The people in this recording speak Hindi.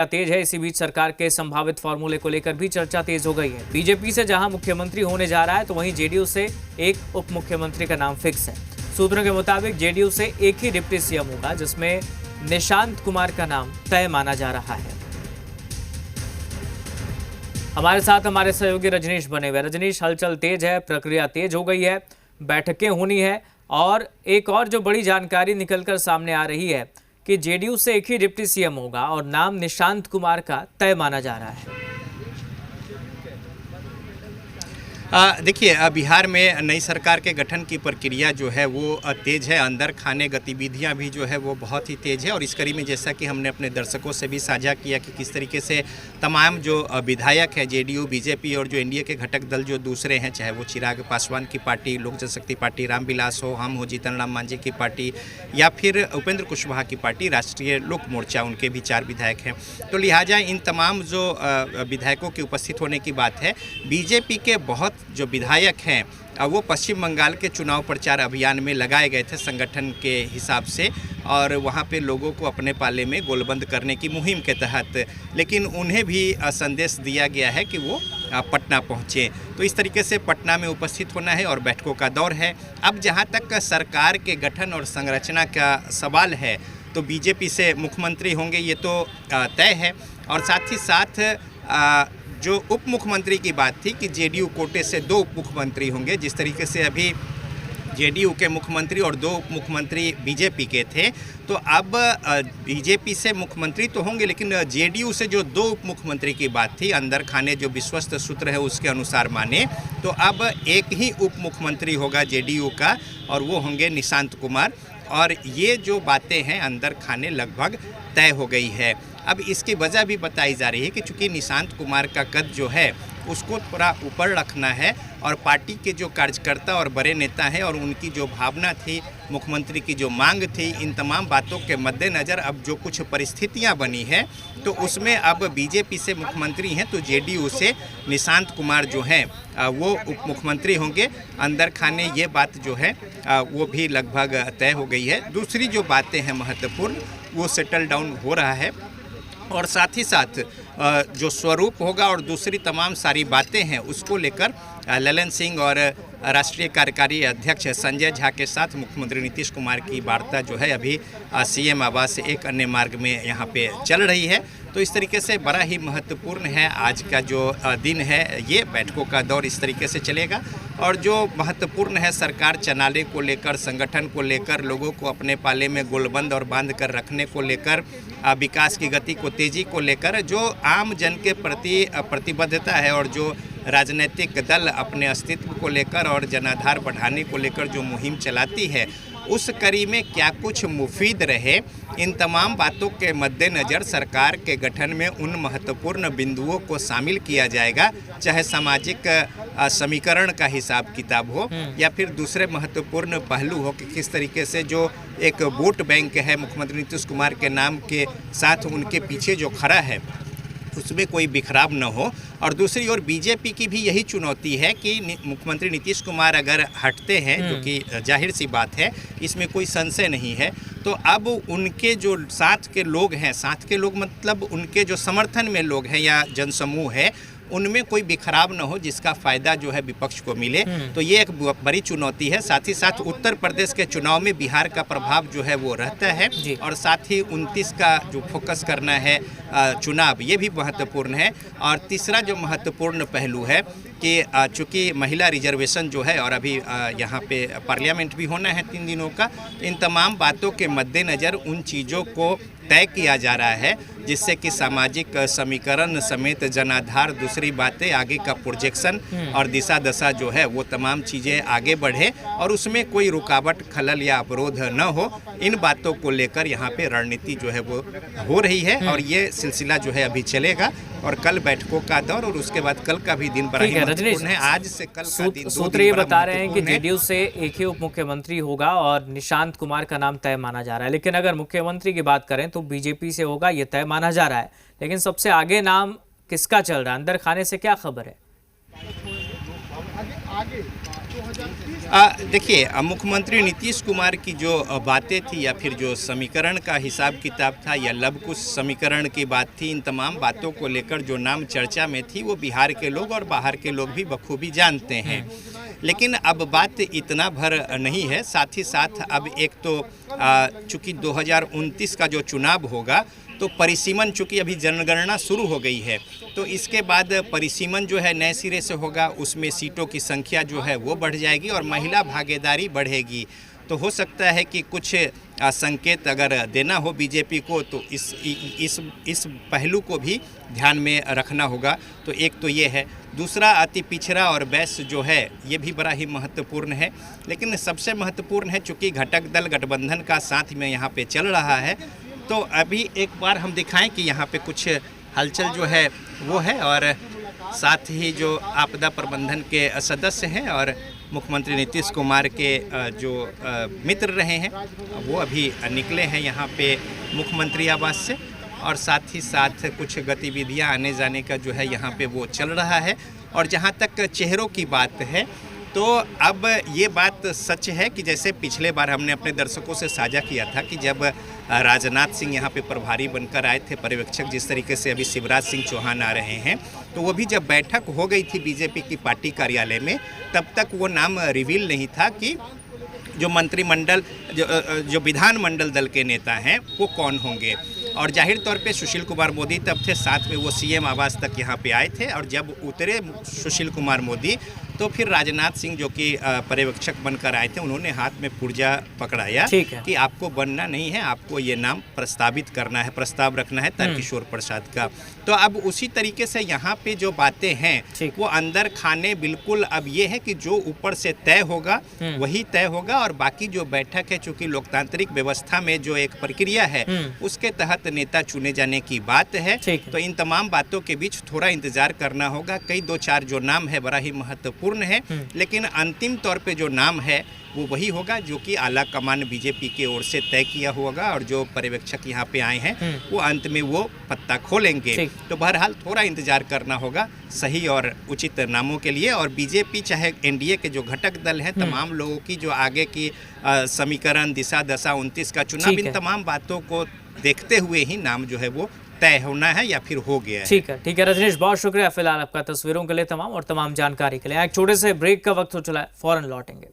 तेज है। इसी बीच सरकार के संभावित फॉर्मूले को लेकर भी चर्चा तेज हो गई है। बीजेपी से जहां मुख्यमंत्री होने जा रहा है, तो वहीं जेडीयू से एक उप मुख्यमंत्री का नाम फिक्स है। सूत्रों के मुताबिक जेडीयू से एक ही डिप्टी सीएम होगा, जिसमें निशांत कुमार का नाम तय माना जा रहा है। हमारे साथ हमारे सहयोगी रजनीश बने हुए। रजनीश, हलचल तेज है, प्रक्रिया तेज हो गई है, बैठकें होनी है और एक और जो बड़ी जानकारी निकलकर सामने आ रही है कि जेडीयू से एक ही डिप्टी सीएम होगा और नाम निशांत कुमार का तय माना जा रहा है। देखिए, बिहार में नई सरकार के गठन की प्रक्रिया जो है वो तेज़ है। अंदर खाने गतिविधियां भी जो है वो बहुत ही तेज़ है और इस कड़ी में जैसा कि हमने अपने दर्शकों से भी साझा किया कि किस तरीके से तमाम जो विधायक हैं जेडीयू, बीजेपी और जो एनडीए के घटक दल जो दूसरे हैं, चाहे वो चिराग पासवान की पार्टी, लोक जनशक्ति पार्टी, रामविलास हो, हम हो, जीतन राम मांझी की पार्टी या फिर उपेंद्र कुशवाहा की पार्टी, राष्ट्रीय लोक मोर्चा, उनके भी 4 विधायक हैं। तो लिहाजा इन तमाम जो विधायकों के उपस्थित होने की बात है। बीजेपी के बहुत जो विधायक हैं वो पश्चिम बंगाल के चुनाव प्रचार अभियान में लगाए गए थे संगठन के हिसाब से और वहाँ पे लोगों को अपने पाले में गोलबंद करने की मुहिम के तहत, लेकिन उन्हें भी संदेश दिया गया है कि वो पटना पहुँचे। तो इस तरीके से पटना में उपस्थित होना है और बैठकों का दौर है। अब जहाँ तक सरकार के गठन और संरचना का सवाल है, तो बीजेपी से मुख्यमंत्री होंगे ये तो तय है और साथ ही साथ जो उप मुख्यमंत्री की बात थी कि जेडीयू कोटे से 2 उप मुख्यमंत्री होंगे। जिस तरीके से अभी जेडीयू के मुख्यमंत्री और 2 उप मुख्यमंत्री बीजेपी के थे, तो अब बीजेपी से मुख्यमंत्री तो होंगे, लेकिन जेडीयू से जो 2 उप मुख्यमंत्री की बात थी, अंदर खाने जो विश्वस्त सूत्र है उसके अनुसार माने, तो अब एक ही उप मुख्यमंत्री होगा जेडीयू का और वो होंगे निशांत कुमार। और ये जो बातें हैं अंदर खाने लगभग तय हो गई है। अब इसकी वजह भी बताई जा रही है कि चूंकि निशांत कुमार का कद जो है उसको थोड़ा ऊपर रखना है और पार्टी के जो कार्यकर्ता और बड़े नेता हैं और उनकी जो भावना थी, मुख्यमंत्री की जो मांग थी, इन तमाम बातों के मद्देनज़र अब जो कुछ परिस्थितियां बनी हैं, तो उसमें अब बीजेपी से मुख्यमंत्री हैं तो जेडीयू से निशांत कुमार जो हैं वो उप मुख्यमंत्री होंगे। अंदर खाने ये बात जो है वो भी लगभग तय हो गई है। दूसरी जो बातें हैं महत्वपूर्ण, वो सेटल डाउन हो रहा है और साथ ही साथ जो स्वरूप होगा और दूसरी तमाम सारी बातें हैं उसको लेकर ललन सिंह और राष्ट्रीय कार्यकारी अध्यक्ष संजय झा के साथ मुख्यमंत्री नीतीश कुमार की वार्ता जो है अभी सीएम आवास से एक अन्य मार्ग में यहाँ पे चल रही है। तो इस तरीके से बड़ा ही महत्वपूर्ण है आज का जो दिन है, ये बैठकों का दौर इस तरीके से चलेगा। और जो महत्वपूर्ण है, सरकार चलाने को लेकर, संगठन को लेकर, लोगों को अपने पाले में गोलबंद और बांध कर रखने को लेकर, विकास की गति को तेजी को लेकर जो आम जन के प्रति प्रतिबद्धता है और जो राजनीतिक दल अपने अस्तित्व को लेकर और जनाधार बढ़ाने को लेकर जो मुहिम चलाती है, उस कड़ी में क्या कुछ मुफीद रहे, इन तमाम बातों के मद्देनज़र सरकार के गठन में उन महत्वपूर्ण बिंदुओं को शामिल किया जाएगा, चाहे सामाजिक समीकरण का हिसाब किताब हो या फिर दूसरे महत्वपूर्ण पहलू हो कि किस तरीके से जो एक वोट बैंक है मुख्यमंत्री नीतीश कुमार के नाम के साथ उनके पीछे जो खड़ा है उसमें कोई बिखराव न हो। और दूसरी ओर बीजेपी की भी यही चुनौती है कि मुख्यमंत्री नीतीश कुमार अगर हटते हैं, जो कि जाहिर सी बात है, इसमें कोई संशय नहीं है, तो अब उनके जो साथ के लोग हैं, साथ के लोग मतलब उनके जो समर्थन में लोग हैं या जनसमूह है, उनमें कोई बिखराव न हो जिसका फ़ायदा जो है विपक्ष को मिले। तो ये एक बड़ी चुनौती है। साथ ही साथ उत्तर प्रदेश के चुनाव में बिहार का प्रभाव जो है वो रहता है और साथ ही 29 का जो फोकस करना है चुनाव, ये भी महत्वपूर्ण है। और तीसरा जो महत्वपूर्ण पहलू है कि चूँकि महिला रिजर्वेशन जो है और अभी यहाँ पे पार्लियामेंट भी होना है 3 दिनों का, इन तमाम बातों के मद्देनज़र उन चीज़ों को तय किया जा रहा है जिससे कि सामाजिक समीकरण समेत जनाधार, दूसरी बातें, आगे का प्रोजेक्शन और दिशा दशा जो है वो तमाम चीज़ें आगे बढ़े और उसमें कोई रुकावट, खलल या अवरोध न हो। इन बातों को लेकर यहाँ पे रणनीति जो है वो हो रही है और ये सिलसिला जो है अभी चलेगा और कल बैठकों का दौर और उसके बाद कल का भी दिन बड़ा ही महत्वपूर्ण है। आज से कल का दिन, सूत्र ये बता रहे हैं कि जेडीयू से एक ही उप मुख्यमंत्री होगा और निशांत कुमार का नाम तय माना जा रहा है। लेकिन अगर मुख्यमंत्री की बात करें तो बीजेपी से होगा, ये तय माना जा रहा है। लेकिन सबसे आगे नाम किसका चल रहा है, अंदर खाने से क्या खबर है? देखिए, मुख्यमंत्री नीतीश कुमार की जो बातें थी या फिर जो समीकरण का हिसाब किताब था या लवकुश समीकरण की बात थी, इन तमाम बातों को लेकर जो नाम चर्चा में थी वो बिहार के लोग और बाहर के लोग भी बखूबी जानते हैं। लेकिन अब बात इतना भर नहीं है। साथ ही साथ अब एक तो चूँकि 2029 का जो चुनाव होगा तो परिसीमन, चूँकि अभी जनगणना शुरू हो गई है तो इसके बाद परिसीमन जो है नए सिरे से होगा, उसमें सीटों की संख्या जो है वो बढ़ जाएगी और महिला भागीदारी बढ़ेगी। तो हो सकता है कि कुछ संकेत अगर देना हो बीजेपी को तो इस पहलू को भी ध्यान में रखना होगा। तो एक तो ये है। दूसरा, अति पिछड़ा और वैश्य जो है ये भी बड़ा ही महत्वपूर्ण है। लेकिन सबसे महत्वपूर्ण है चूँकि घटक दल गठबंधन का साथ में यहाँ पे चल रहा है, तो अभी एक बार हम दिखाएं कि यहाँ पे कुछ हलचल जो है वो है और साथ ही जो आपदा प्रबंधन के सदस्य हैं और मुख्यमंत्री नीतीश कुमार के जो मित्र रहे हैं वो अभी निकले हैं यहाँ पे मुख्यमंत्री आवास से और साथ ही साथ कुछ गतिविधियाँ आने जाने का जो है यहाँ पे वो चल रहा है। और जहाँ तक चेहरों की बात है तो अब ये बात सच है कि जैसे पिछले बार हमने अपने दर्शकों से साझा किया था कि जब राजनाथ सिंह यहाँ पे प्रभारी बनकर आए थे पर्यवेक्षक, जिस तरीके से अभी शिवराज सिंह चौहान आ रहे हैं, तो वो भी जब बैठक हो गई थी बीजेपी की पार्टी कार्यालय में तब तक वो नाम रिवील नहीं था कि जो मंत्रिमंडल जो विधानमंडल दल के नेता हैं वो कौन होंगे। और जाहिर तौर पे सुशील कुमार मोदी तब थे, साथ में वो सीएम आवास तक यहाँ पे आए थे और जब उतरे सुशील कुमार मोदी तो फिर राजनाथ सिंह जो कि पर्यवेक्षक बनकर आए थे उन्होंने हाथ में पुर्जा पकड़ाया कि आपको बनना नहीं है, आपको ये नाम प्रस्तावित करना है, प्रस्ताव रखना है तारकिशोर प्रसाद का। तो अब उसी तरीके से यहाँ पे जो बातें हैं वो अंदर खाने बिल्कुल अब ये है कि जो ऊपर से तय होगा वही तय होगा और बाकी जो बैठक है चूँकि लोकतांत्रिक व्यवस्था में जो एक प्रक्रिया है उसके तहत नेता चुने जाने की बात है। तो इन तमाम बातों के बीच थोड़ा इंतजार करना होगा। कई 2-4 जो नाम है बड़ा ही महत्वपूर्ण है, लेकिन अंतिम तौर पे जो नाम है वो वही होगा जो कि आला कमान बीजेपी की ओर से तय किया होगा और जो पर्यवेक्षक यहाँ पे आए हैं वो अंत में वो पत्ता खोलेंगे। तो बहरहाल थोड़ा इंतजार करना होगा सही और उचित नामों के लिए। और बीजेपी चाहे एनडीए के जो घटक दल हैं, तमाम लोगों की जो आगे की समीकरण, दिशा दशा 29 का चुनाव, इन तमाम बातों को देखते हुए ही नाम जो है वो तय होना है या फिर हो गया है। ठीक है रजनीश, बहुत शुक्रिया फिलहाल आपका तस्वीरों के लिए तमाम और तमाम जानकारी के लिए। एक छोटे से ब्रेक का वक्त हो चला है, फौरन लौटेंगे।